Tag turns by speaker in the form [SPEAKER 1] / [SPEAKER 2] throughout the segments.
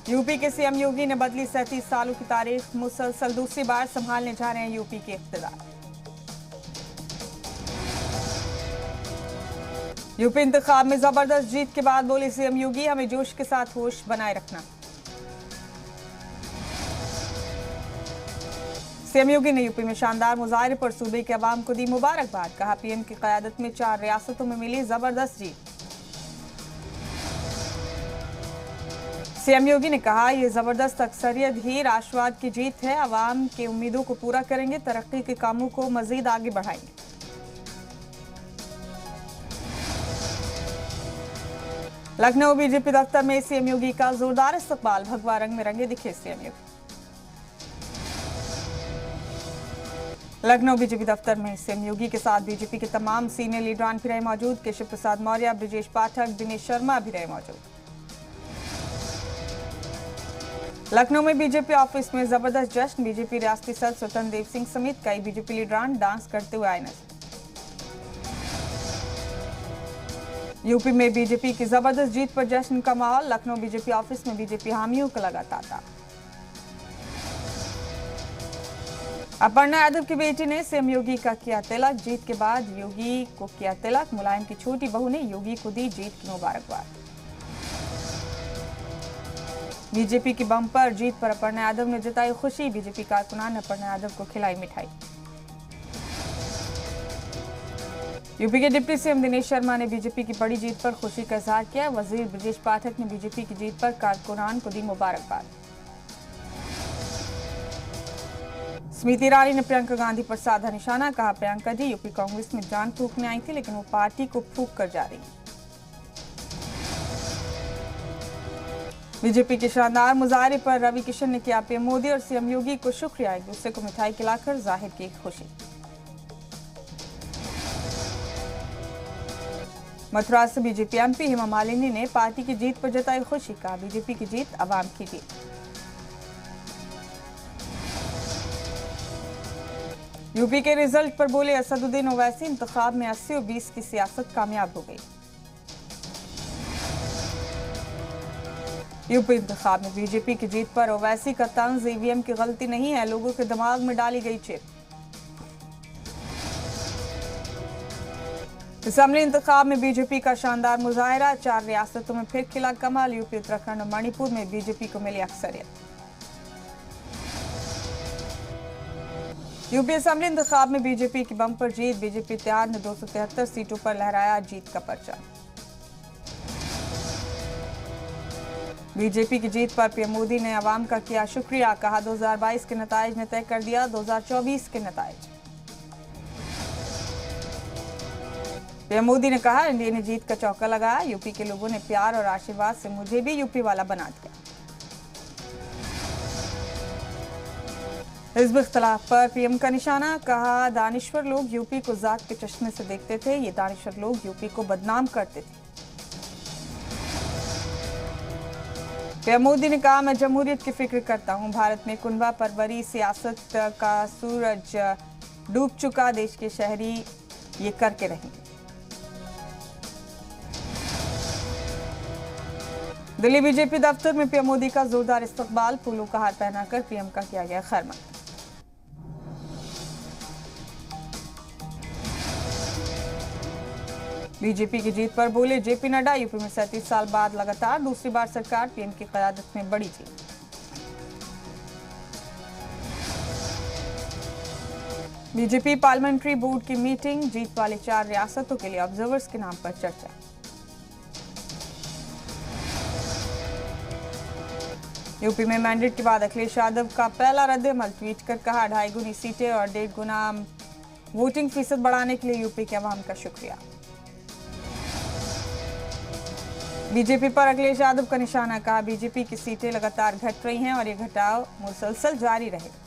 [SPEAKER 1] UP के CM योगी ने बदली 37 सालों की तारीख। मुसलसल दूसरी बार संभालने जा रहे हैं यूपी के इख्तियार। यूपी इंतखाब में जबरदस्त जीत के बाद बोले सीएम योगी, हमें जोश के साथ होश बनाए रखना। सीएम योगी ने यूपी में शानदार मुजाहरे पर सूबे के अवाम को दी मुबारकबाद। कहा, पीएम की क़यादत में 4 रियासतों में मिली जबरदस्त जीत। सीएम योगी ने कहा, यह जबरदस्त अक्सरियत ही राष्ट्रवाद की जीत है। अवाम की उम्मीदों को पूरा करेंगे, तरक्की के कामों को मजीद आगे बढ़ाएंगे। लखनऊ बीजेपी दफ्तर में सीएम योगी का जोरदार इस्तकबाल। भगवा रंग में रंगे दिखे सीएम योगी। लखनऊ बीजेपी दफ्तर में सीएम योगी के साथ बीजेपी के तमाम सीनियर लीडरान भी रहे मौजूद। केशव प्रसाद मौर्य, ब्रजेश पाठक, दिनेश शर्मा भी रहे मौजूद। लखनऊ में बीजेपी ऑफिस में जबरदस्त जश्न। बीजेपी रियासती सदर स्वतंत्र देव सिंह समेत कई बीजेपी लीडरान डांस करते हुए आए नजर। यूपी में बीजेपी की जबरदस्त जीत पर जश्न का माहौल। लखनऊ बीजेपी ऑफिस में बीजेपी हामियों का लगा तांता। अपर्णा यादव की बेटी ने सीएम योगी का किया तिलक। जीत के बाद योगी को किया तिलक। मुलायम की छोटी बहू ने योगी को दी जीत की मुबारकबाद। बीजेपी की बम्पर जीत पर अपर्णा यादव ने जताई खुशी। बीजेपी कारकुनान ने अपर्णा यादव को खिलाई मिठाई। यूपी के डिप्टी सीएम दिनेश शर्मा ने बीजेपी की बड़ी जीत पर खुशी का इजहार किया। वजीर ब्रजेश पाठक ने बीजेपी की जीत पर कारकुनान को दी मुबारकबाद। स्मृति ईरानी ने प्रियंका गांधी पर साधा निशाना। कहा, प्रियंका जी यूपी कांग्रेस में जान फूंकने आई थी, लेकिन वो पार्टी को फूंक कर जा रही है। बीजेपी के शानदार मुजाहरे पर रवि किशन ने किया पीएम मोदी और सीएम योगी को शुक्रिया। एक दूसरे को मिठाई खिलाकर जाहिर की खुशी। मथुरा से बीजेपी एमपी हेमा मालिनी ने पार्टी की जीत पर जताई खुशी। कहा, बीजेपी की जीत अवाम की जीत। यूपी के रिजल्ट पर बोले असदुद्दीन ओवैसी, इंतखाब में 80 और 20 की सियासत कामयाब हो गई। यूपी इंतखाब में बीजेपी की जीत पर ओवैसी का तंज, ईवीएम की गलती नहीं है, लोगों के दिमाग में डाली गई चिप। असम्बली इंतखाब में बीजेपी का शानदार मुजाहरा। 4 रियासतों में फिर खिला कमाल। यूपी, उत्तराखंड और मणिपुर में बीजेपी को मिली अक्सरियत। यूपी असम्बली इंतखाब में बीजेपी की बम्पर जीत। बीजेपी इत्तेहाद ने 273 सीटों पर लहराया जीत का परचम। बीजेपी की जीत पर पीएम मोदी ने अवाम का किया शुक्रिया। कहा, 2022 के नताइज ने तय कर दिया 2024 के नताइज। पीएम मोदी ने कहा, एनडीए ने जीत का चौका लगाया। यूपी के लोगों ने प्यार और आशीर्वाद से मुझे भी यूपी वाला बना दिया। हिज़्ब इख्तिलाफ पर पीएम का निशाना। कहा, दानिश्वर लोग यूपी को जात के चश्मे से देखते थे, ये दानिश्वर लोग यूपी को बदनाम करते थे। पीएम मोदी ने कहा, मैं जमहूरियत की फिक्र करता हूं। भारत में कुनबा परवरी सियासत का सूरज डूब चुका, देश के शहरी ये करके रहेंगे। दिल्ली बीजेपी दफ्तर में पीएम मोदी का जोरदार इस्तकबाल। फूलों का हार पहनाकर पीएम का किया गया खैरमकदम। बीजेपी की जीत पर बोले जेपी नड्डा, यूपी में 37 साल बाद लगातार दूसरी बार सरकार, पीएम की क़यादत में बड़ी जीत। बीजेपी पार्लियामेंट्री बोर्ड की मीटिंग। जीत वाले 4 रियासतों के लिए ऑब्जर्वर्स के नाम पर चर्चा। यूपी में मैंडेट के बाद अखिलेश यादव का पहला रद्द-ए-अमल। ट्वीट कर कहा, 2.5 गुनी सीटें और 1.5 गुना वोटिंग फीसद बढ़ाने के लिए यूपी के अवाम का शुक्रिया। बीजेपी पर अखिलेश यादव का निशाना। कहा, बीजेपी की सीटें लगातार घट रही हैं और ये घटाव मुसलसल जारी रहेगा।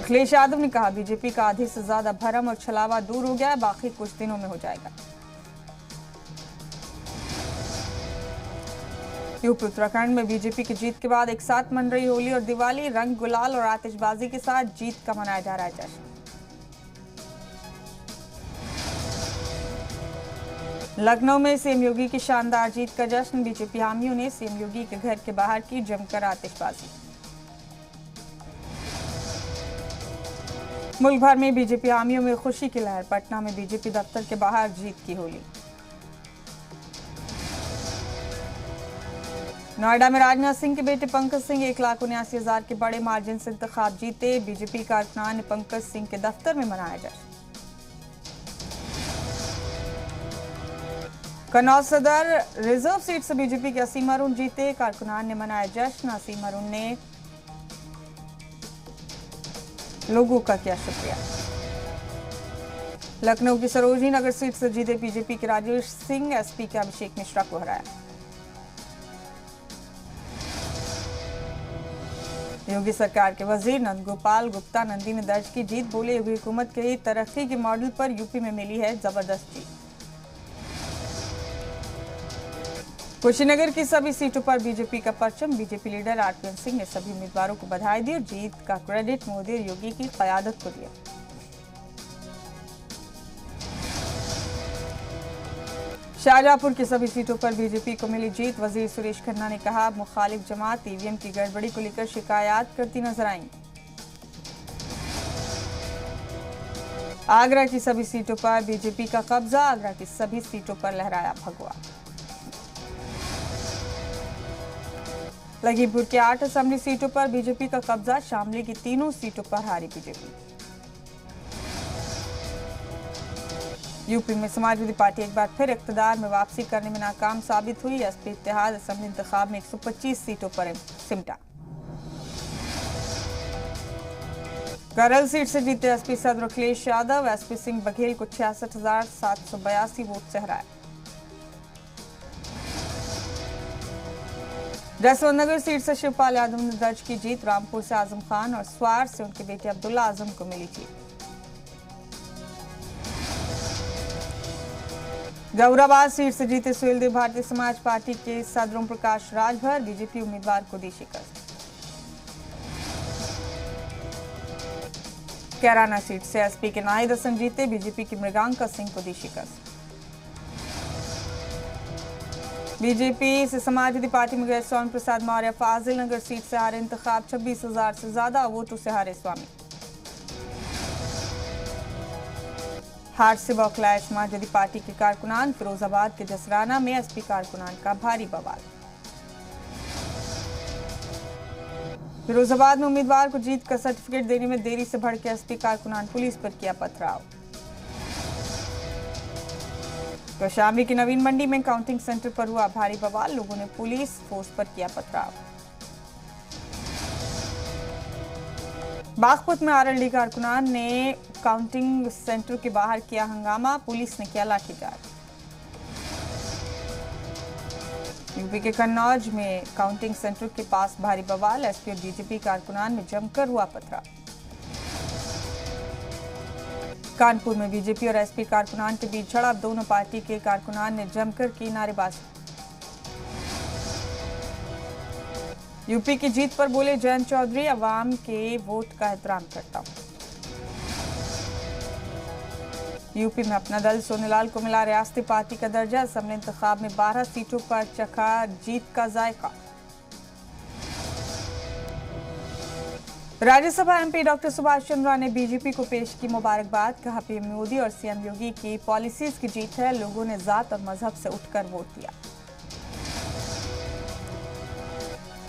[SPEAKER 1] अखिलेश यादव ने कहा, बीजेपी का आधे से ज्यादा भरम और छलावा दूर हो गया है, बाकी कुछ दिनों में हो जाएगा। यूपी उत्तराखंड में बीजेपी की जीत के बाद एक साथ मन रही होली और दिवाली। रंग गुलाल और आतिशबाजी के साथ जीत का मनाया जा रहा है जश्न। लखनऊ में सीएम योगी की शानदार जीत का जश्न। बीजेपी हामियों ने सीएम योगी के घर के बाहर की जमकर आतिशबाजी। मुल्क भर में बीजेपी हामियों में खुशी की लहर। पटना में बीजेपी दफ्तर के बाहर जीत की होली। नोएडा में राजनाथ सिंह के बेटे पंकज सिंह 1,79,000 के बड़े मार्जिन से इंतखाब जीते। बीजेपी कारकुनान ने पंकज सिंह के दफ्तर में मनाया जश्न। कन्नौज सदर रिजर्व सीट से बीजेपी के असीम अरुण जीते। कारकुनान ने मनाया जश्न। असीम अरुण ने लोगों का किया शुक्रिया। लखनऊ की सरोजनी नगर सीट से जीते बीजेपी के राजेश सिंह। एसपी के अभिषेक मिश्रा को हराया। योगी सरकार के वजीर नंदगोपाल गुप्ता नंदी ने दर्ज की जीत। बोले योगी हुकूमत के तरक्की के मॉडल पर यूपी में मिली है जबरदस्त जीत। कुशीनगर की सभी सीटों पर बीजेपी का परचम। बीजेपी लीडर आरपीएन सिंह ने सभी उम्मीदवारों को बधाई दी और जीत का क्रेडिट मोदी और योगी की क़यादत को दिया। शाहजहांपुर की सभी सीटों पर बीजेपी को मिली जीत। वजीर सुरेश खन्ना ने कहा मुखालिफ जमात ईवीएम की गड़बड़ी को लेकर शिकायत करती नजर आएंगी। आगरा की सभी सीटों पर बीजेपी का कब्जा। आगरा की सभी सीटों पर लहराया भगवा। लखीमपुर की 8 असेंबली सीटों पर बीजेपी का कब्जा। शामली की तीनों सीटों पर हारी बीजेपी। यूपी में समाजवादी पार्टी एक बार फिर इख्तिदार में वापसी करने में नाकाम साबित हुई। एसपी इत्तेहाद असेंबली इंतखाब में 125 सीटों पर सिमटा। करल सीट से जीते एसपी सदर अखिलेश यादव। एसपी सिंह बघेल को 66,782 वोट से हराया। जसवंत नगर सीट से शिवपाल यादव ने दर्ज की जीत। रामपुर से आजम खान और स्वार से उनके बेटे अब्दुल्ला आजम को मिली जीत। गौराबाद सीट से जीते सुहेलदेव भारतीय समाज पार्टी के सदर ओम प्रकाश राजभर। बीजेपी उम्मीदवार को दी शिकस्त। कैराना सीट से एसपी के नाहिद हसन जीते। बीजेपी की मृगांका सिंह को दी शिकस्त। बीजेपी से समाजवादी पार्टी में गए स्वामी प्रसाद मौर्य। फाजिल नगर सीट से हारे इंतखाब। 26,000 से ज्यादा वोटों से हारे स्वामी। हार से बौखलाए समाजवादी पार्टी के कारकुनान। फिरोजाबाद के जसराना में एसपी कारकुनान का भारी बवाल। फिरोजाबाद में उम्मीदवार को जीत का सर्टिफिकेट देने में देरी से भड़के एसपी कारकुनान। पुलिस पर किया पथराव। तो शामली की नवीन मंडी में काउंटिंग सेंटर पर हुआ भारी बवाल। लोगों ने पुलिस फोर्स पर किया पथराव। बागपत में आरएलडी कारकुनान ने काउंटिंग सेंटर के बाहर किया हंगामा। पुलिस ने किया लाठीचार्ज। यूपी के कन्नौज में काउंटिंग सेंटर के पास भारी बवाल। एसपी और बीजेपी कारकुनान में जमकर हुआ पथराव। कानपुर में बीजेपी और एसपी कारकुनान के बीच झड़प। दोनों पार्टी के कारकुनान ने जमकर की नारेबाजी। यूपी की जीत पर बोले जयंत चौधरी अवाम के वोट का एहतराम करता हूं। यूपी में अपना दल सोनेलाल को मिला रियासती पार्टी का दर्जा। असेंबली इंतखाब में 12 सीटों पर चखा जीत का जायका। राज्यसभा एमपी डॉक्टर सुभाष चंद्रा ने बीजेपी को पेश की मुबारकबाद। कहा पीएम मोदी और सीएम योगी की पॉलिसीज की जीत है। लोगों ने जात और मजहब से उठकर वोट दिया।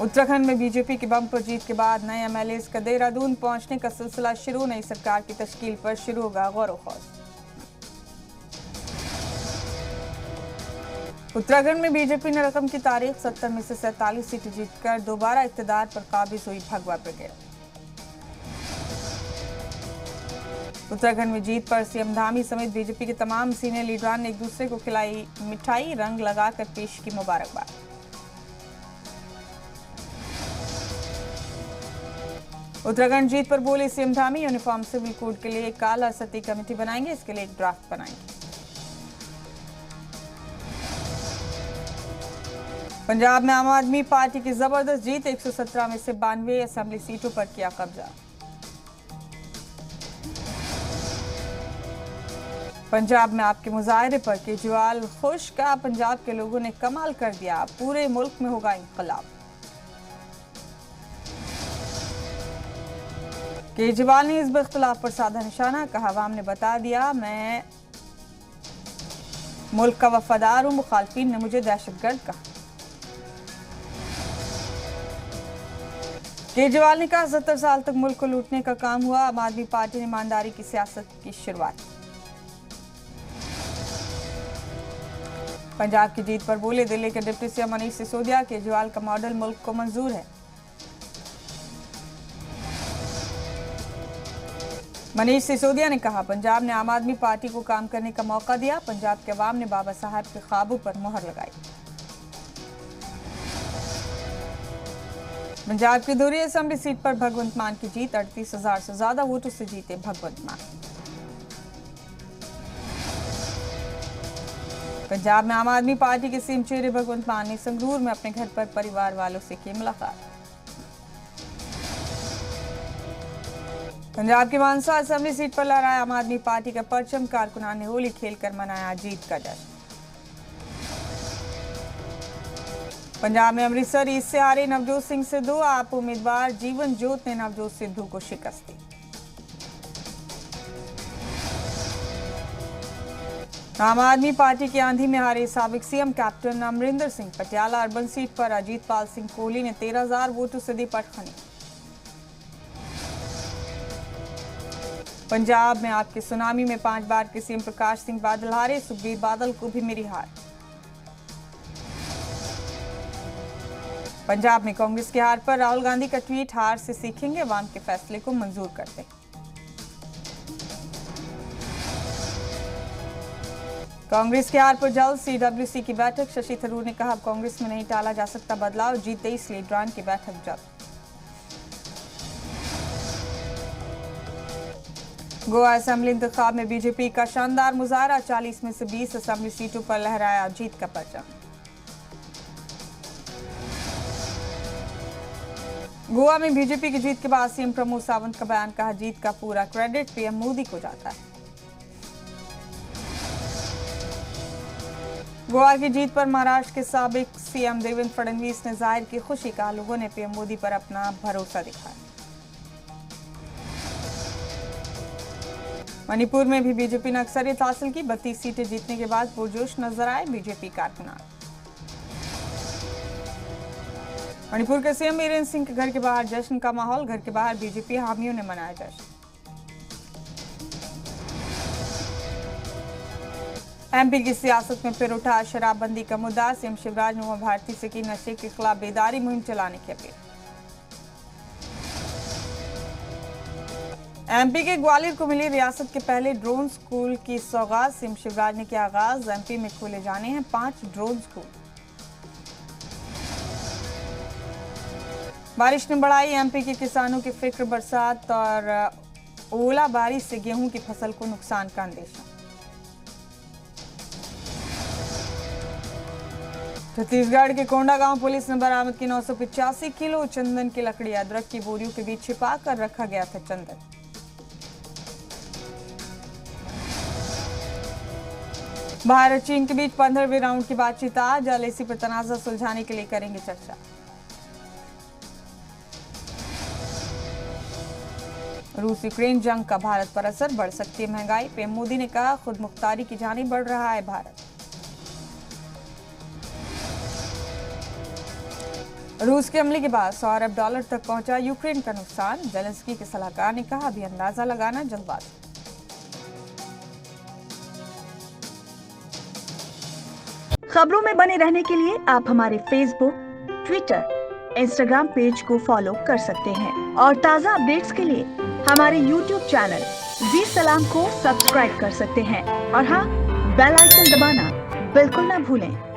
[SPEAKER 1] उत्तराखंड में बीजेपी की बम्पर जीत के बाद नए एमएलए का देहरादून पहुंचने का सिलसिला शुरू। नई सरकार की तश्कील पर शुरू होगा गौर व खौज। उत्तराखंड में बीजेपी ने रकम की तारीख 70 में से 47 सीटें जीतकर दोबारा इख्तिदार पर काबिज हुई भगवा ब्रिगेड। उत्तराखंड में जीत पर सीएम धामी समेत बीजेपी के तमाम सीनियर लीडरान ने एक दूसरे को खिलाई मिठाई। रंग लगाकर पेश की मुबारकबाद। उत्तराखंड जीत पर बोले CM Dhami uniform civil code के लिए काला सती कमेटी बनाएंगे। इसके लिए एक ड्राफ्ट बनाएंगे। पंजाब में आम आदमी पार्टी की जबरदस्त जीत। 117 में से 92 असेंबली सीटों पर किया कब्जा। पंजाब में आपके मुजाहरे पर केजरीवाल खुश, का पंजाब के लोगों ने कमाल कर दिया, पूरे मुल्क में होगा इंकलाब। केजरीवाल ने हिज़्ब इख्तिलाफ पर साधा निशाना, कहा अवाम ने बता दिया मैं मुल्क का वफादार हूं, मुखालफीन ने मुझे दहशतगर्द कहा। केजरीवाल ने कहा 70 साल तक मुल्क को लूटने का काम हुआ, आम आदमी पार्टी ने ईमानदारी की सियासत की शुरुआत। पंजाब की जीत पर बोले दिल्ली के डिप्टी सीएम मनीष सिसोदिया, केजरीवाल का मॉडल मुल्क को मंजूर है। मनीष सिसोदिया ने कहा पंजाब ने आम आदमी पार्टी को काम करने का मौका दिया, पंजाब के अवाम ने बाबा साहब के ख्वाबों पर मोहर लगाई। पंजाब की धुरी असेंबली सीट पर भगवंत मान की जीत, 38,000 से ज्यादा वोटों से जीते भगवंत मान। पंजाब में आम आदमी पार्टी के सीएम चेहरे भगवंत मान ने संगरूर में अपने घर पर परिवार वालों से की मुलाकात। पंजाब की मानसा असेंबली सीट पर लहराया आम आदमी पार्टी का परचम, कारकुनान ने होली खेलकर मनाया जीत का जश्न। पंजाब में अमृतसर ईस्ट से हारे नवजोत सिंह सिद्धू, आप उम्मीदवार जीवन जोत ने नवजोत सिद्धू को शिकस्त दी। आम आदमी पार्टी की आंधी में हारे साबिक CM captain Amarinder Singh, Patiala urban seat पर अजीत पाल सिंह कोहली ने 13,000 वोटों से दी पटखनी। पंजाब में आपके सुनामी में 5 बार के सीएम प्रकाश सिंह बादल हारे, सुखबीर बादल को भी मिली हार। पंजाब में कांग्रेस की हार पर राहुल गांधी का ट्वीट, हार से सीखेंगे, अवाम के फैसले को मंजूर करते हैं। कांग्रेस की हार पर जल्द सीडब्ल्यूसी की बैठक, शशि थरूर ने कहा अब कांग्रेस में नहीं टाला जा सकता बदलाव, जीत 23 लीडरान की बैठक जल्द। गोवा असेंबली इंतखाब में बीजेपी का शानदार मुजाहरा, 40 में से 20 असेंबली सीटों पर लहराया जीत का परचम। गोवा में बीजेपी की जीत के बाद सीएम प्रमोद सावंत का बयान, कहा जीत का पूरा क्रेडिट पीएम मोदी को जाता है। गोवा की जीत पर महाराष्ट्र के साबिक सीएम देवेंद्र फडणवीस ने जाहिर की खुशी, कहा लोगों ने पीएम मोदी पर अपना भरोसा दिखाया। मणिपुर में भी बीजेपी ने अक्सरियत हासिल की, 32 सीटें जीतने के बाद पुरजोश नजर आए बीजेपी कारकुनान। मणिपुर के सीएम बीरेंद्र सिंह के घर के बाहर जश्न का माहौल, घर के बाहर बीजेपी हामियों ने मनाया जश्न। एमपी की सियासत में फिर उठा शराबबंदी का मुद्दा, सीएम शिवराज ने उमा भारती से की नशे के खिलाफ बेदारी मुहिम चलाने की अपील। एमपी के ग्वालियर को मिली रियासत के पहले ड्रोन स्कूल की सौगात, सीएम शिवराज ने किया आगाज, एमपी में खोले जाने हैं 5 ड्रोन स्कूल। बारिश ने बढ़ाई एमपी के किसानों की फिक्र, बरसात और ओला बारिश से गेहूं की फसल को नुकसान का अंदेशा। छत्तीसगढ़ के कोंडागांव पुलिस ने बरामद की 985 किलो चंदन की लकड़ी, अदरक की बोरियों के बीच छिपा कर रखा गया था चंदन। भारत चीन के बीच 15वें राउंड की बातचीत आज, एलएसी पर तनाज़ा सुलझाने के लिए करेंगे चर्चा। रूस यूक्रेन जंग का भारत पर असर, बढ़ सकती है महंगाई, पीएम मोदी ने कहा खुद मुख्तारी की जानिब बढ़ रहा है भारत। रूस के हमले के बाद 100 अरब डॉलर तक पहुंचा यूक्रेन का नुकसान, जेलेंस्की के सलाहकार ने कहा अभी अंदाजा लगाना जल्दबाजी।
[SPEAKER 2] खबरों में बने रहने के लिए आप हमारे फेसबुक, ट्विटर, इंस्टाग्राम पेज को फॉलो कर सकते हैं और ताज़ा अपडेट्स के लिए हमारे यूट्यूब चैनल जी सलाम को सब्सक्राइब कर सकते हैं और हाँ, बेल आइकन दबाना बिल्कुल ना भूलें।